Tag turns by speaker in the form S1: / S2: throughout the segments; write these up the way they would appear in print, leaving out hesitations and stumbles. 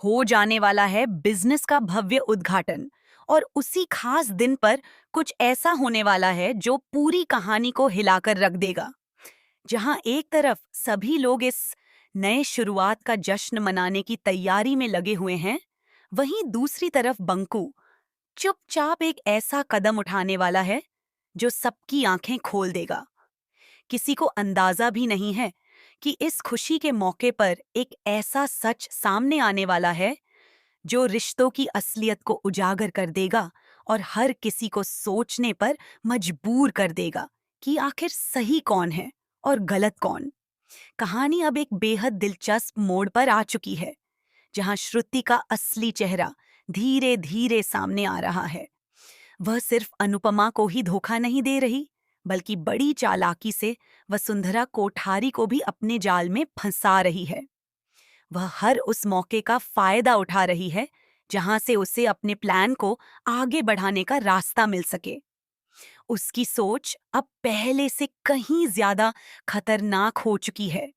S1: हो जाने वाला है बिजनेस का भव्य उद्घाटन। और उसी खास दिन पर कुछ ऐसा होने वाला है जो पूरी कहानी को हिलाकर रख देगा। जहां एक तरफ सभी लोग इस नए शुरुआत का जश्न मनाने की तैयारी में लगे हुए हैं, वहीं दूसरी तरफ बंकू चुपचाप एक ऐसा कदम उठाने वाला है जो सबकी आंखें खोल देगा। किसी को अंदाजा भी नहीं है कि इस खुशी के मौके पर एक ऐसा सच सामने आने वाला है जो रिश्तों की असलियत को उजागर कर देगा और हर किसी को सोचने पर मजबूर कर देगा कि आखिर सही कौन है और गलत कौन। कहानी अब एक बेहद दिलचस्प मोड़ पर आ चुकी है, जहां श्रुति का असली चेहरा धीरे धीरे सामने आ रहा है। वह सिर्फ अनुपमा को ही धोखा नहीं दे रही, बल्कि बड़ी चालाकी से वसुंधरा कोठारी को भी अपने जाल में फंसा रही है। वह हर उस मौके का फायदा उठा रही है जहां से उसे अपने प्लान को आगे बढ़ाने का रास्ता मिल सके। उसकी सोच अब पहले से कहीं ज्यादा खतरनाक हो चुकी है,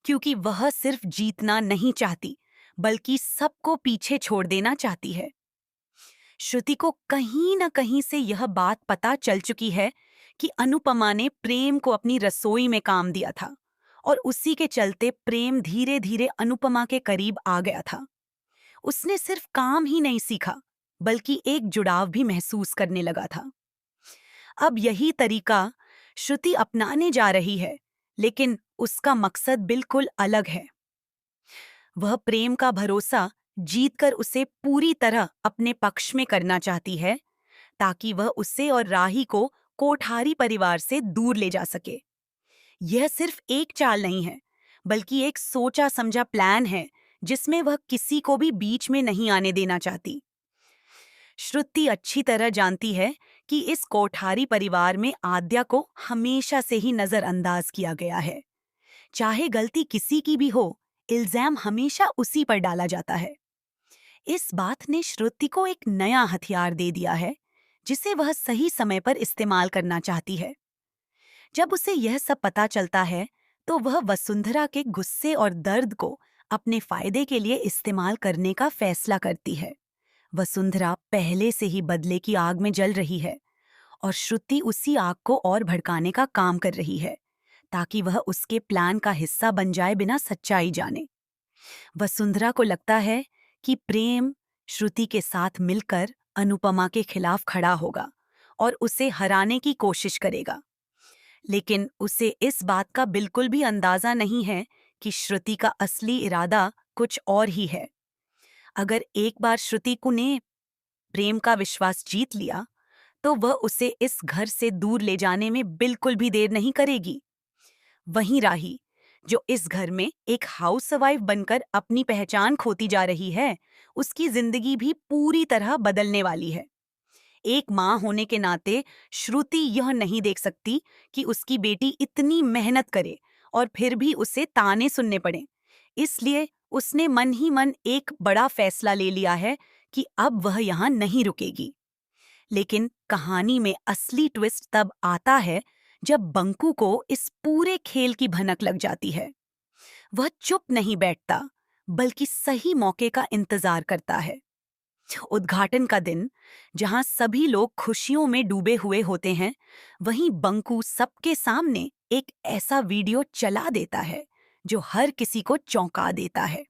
S1: क्योंकि वह सिर्फ जीतना नहीं चाहती, बल्कि सबको पीछे छोड़ देना चाहती है। श्रुति को कहीं न कहीं से यह बात पता चल चुकी है कि अनुपमा ने प्रेम को अपनी रसोई में काम दिया था, और उसी के चलते प्रेम धीरे धीरे अनुपमा के करीब आ गया था। उसने सिर्फ काम ही नहीं सीखा, बल्कि एक जुड़ाव भी महसूस करने लगा था। अब यही तरीका श्रुति अपनाने जा रही है, लेकिन उसका मकसद बिल्कुल अलग है। वह प्रेम का भरोसा जीतकर उसे पूरी तरह अपने पक्ष में करना चाहती है, ताकि वह उसे और राही को कोठारी परिवार से दूर ले जा सके। यह सिर्फ एक चाल नहीं है, बल्कि एक सोचा समझा प्लान है जिसमें वह किसी को भी बीच में नहीं आने देना चाहती। श्रुति अच्छी तरह जानती है कि इस कोठारी परिवार में आद्या को हमेशा से ही नजरअंदाज किया गया है। चाहे गलती किसी की भी हो, इल्जाम हमेशा उसी पर डाला जाता है। इस बात ने श्रुति को एक नया हथियार दे दिया है, जिसे वह सही समय पर इस्तेमाल करना चाहती है। जब उसे यह सब पता चलता है, तो वह वसुंधरा के गुस्से और दर्द को अपने फायदे के लिए इस्तेमाल करने का फैसला करती है। वसुंधरा पहले से ही बदले की आग में जल रही है, और श्रुति उसी आग को और भड़काने का काम कर रही है, ताकि वह उसके प्लान का हिस्सा बन जाए बिना सच्चाई जाने। वसुंधरा को लगता है कि प्रेम श्रुति के साथ मिलकर अनुपमा के खिलाफ खड़ा होगा और उसे हराने की कोशिश करेगा। लेकिन उसे इस बात का बिल्कुल भी अंदाजा नहीं है कि श्रुति का असली इरादा कुछ और ही है। अगर एक बार श्रुति को ने प्रेम का विश्वास जीत लिया, तो वह उसे इस घर से दूर ले जाने में बिल्कुल भी देर नहीं करेगी। वहीं राही, जो इस घर में एक हाउसवाइफ बनकर अपनी पहचान खोती जा रही है, उसकी जिंदगी भी पूरी तरह बदलने वाली है। एक माँ होने के नाते श्रुति यह नहीं देख सकती कि उसकी बेटी इतनी मेहनत करे और फिर भी उसे ताने सुनने पड़े। इसलिए उसने मन ही मन एक बड़ा फैसला ले लिया है कि अब वह यहाँ नहीं रुकेगी। लेकिन कहानी में असली ट्विस्ट तब आता है जब बंकू को इस पूरे खेल की भनक लग जाती है। वह चुप नहीं बैठता, बल्कि सही मौके का इंतजार करता है। उद्घाटन का दिन, जहां सभी लोग खुशियों में डूबे हुए होते हैं, वहीं बंकू सबके सामने एक ऐसा वीडियो चला देता है जो हर किसी को चौंका देता है।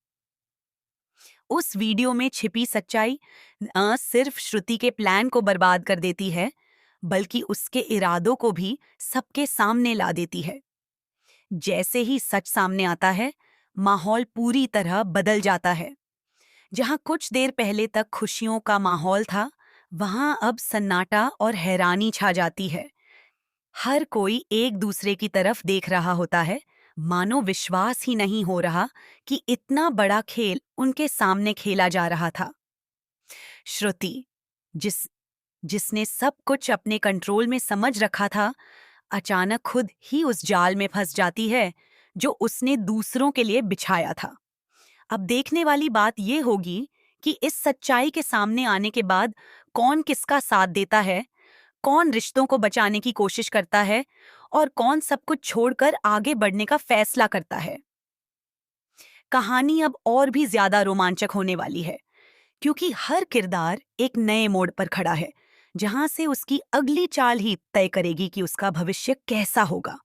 S1: उस वीडियो में छिपी सच्चाई न सिर्फ श्रुति के प्लान को बर्बाद कर देती है, बल्कि उसके इरादों को भी सबके सामने ला देती है। जैसे ही सच सामने आता है, माहौल पूरी तरह बदल जाता है। जहां कुछ देर पहले तक खुशियों का माहौल था, वहां अब सन्नाटा और हैरानी छा जाती है। हर कोई एक दूसरे की तरफ देख रहा होता है, मानो विश्वास ही नहीं हो रहा कि इतना बड़ा खेल उनके सामने खेला जा रहा था। श्रुति, जिस जिसने सब कुछ अपने कंट्रोल में समझ रखा था, अचानक खुद ही उस जाल में फंस जाती है जो उसने दूसरों के लिए बिछाया था। अब देखने वाली बात यह होगी कि इस सच्चाई के सामने आने के बाद कौन किसका साथ देता है, कौन रिश्तों को बचाने की कोशिश करता है, और कौन सब कुछ छोड़कर आगे बढ़ने का फैसला करता है। कहानी अब और भी ज्यादा रोमांचक होने वाली है, क्योंकि हर किरदार एक नए मोड़ पर खड़ा है, जहां से उसकी अगली चाल ही तय करेगी कि उसका भविष्य कैसा होगा।